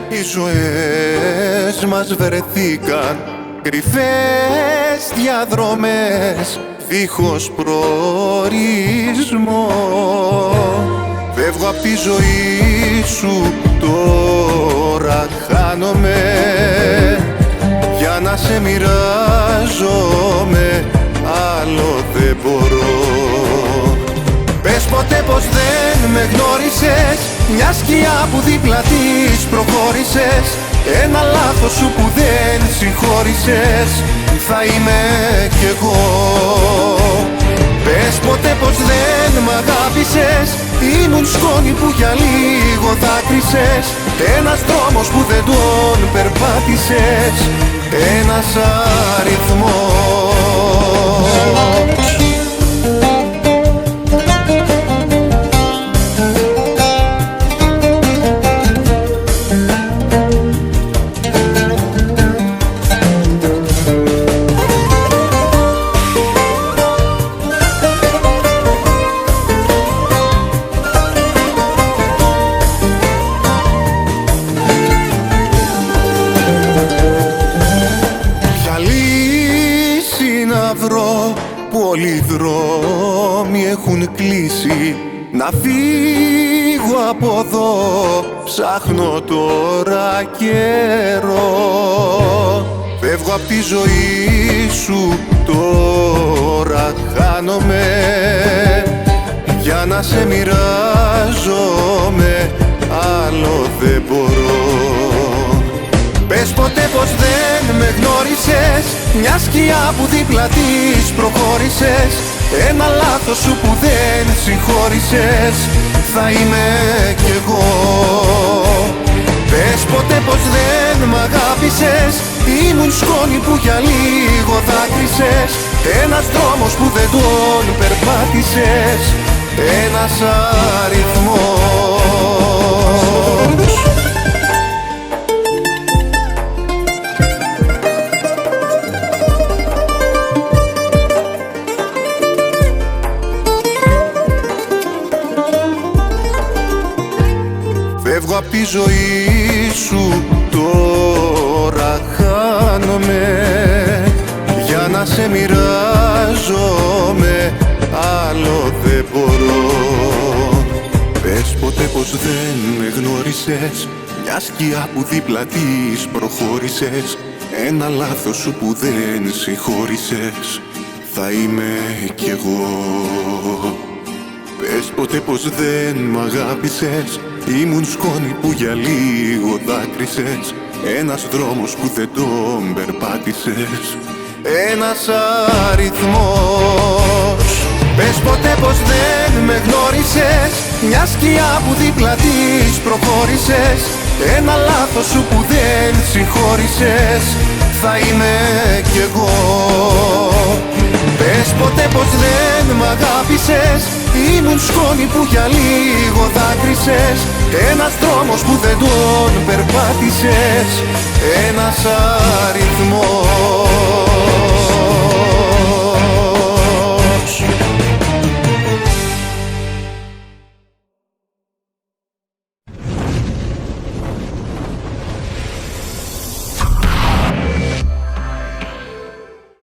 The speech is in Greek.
οι ζωές μας βρεθήκαν κρυφές διαδρομές δίχως προορισμό. Φεύγω απ' τη ζωή σου, τώρα χάνομαι, για να σε μοιράζομαι, άλλο δεν μπορώ. Πες ποτέ πως δεν με γνώρισες, μια σκιά που δίπλα της προχώρησες, ένα λάθος σου που δεν συγχώρησες, θα είμαι κι εγώ. Πες ποτέ πως δεν μ' αγάπησες, ήμουν σκόνη που για λίγο δάκρυσες, ένας δρόμος που δεν τον περπάτησες, ένας αριθμός. Που όλοι οι δρόμοι έχουν κλείσει, να φύγω από εδώ, ψάχνω τώρα καιρό. Φεύγω απ' τη ζωή σου, τώρα χάνομαι, για να σε μοιράζομαι, άλλο δεν μπορώ. Πες ποτέ πως δεν με γνώρισες, μια σκιά που δίπλα της προχώρησες, ένα λάθος σου που δεν συγχώρησες, θα είμαι κι εγώ. Πες ποτέ πως δεν μ' αγάπησες, ήμουν σκόνη που για λίγο δάκρυσες, ένας δρόμος που δεν τον περπάτησες, ένας αριθμός. Φεύγω απ' τη ζωή σου, τώρα χάνομαι, για να σε μοιράζομαι, άλλο δεν μπορώ. Πες ποτέ πως δεν με γνώρισες, μια σκιά που δίπλα της προχώρησες, ένα λάθος σου που δεν συγχώρησες, θα είμαι κι εγώ. Πες ποτέ πως δεν μ' αγάπησες, ήμουν σκόνη που για λίγο δάκρυσες, ένας δρόμος που δεν τον περπάτησες, ένας αριθμός. Πες ποτέ πως δεν με γνώρισες, μια σκιά που δίπλα της προχώρησες, ένα λάθος σου που δεν συγχώρησες, θα είμαι κι εγώ. Πες ποτέ πως δεν μ' αγάπησες, ήμουν σκόνη που για λίγο δάκρυσες, ένας δρόμος που δεν τον περπάτησες, ένας αριθμός.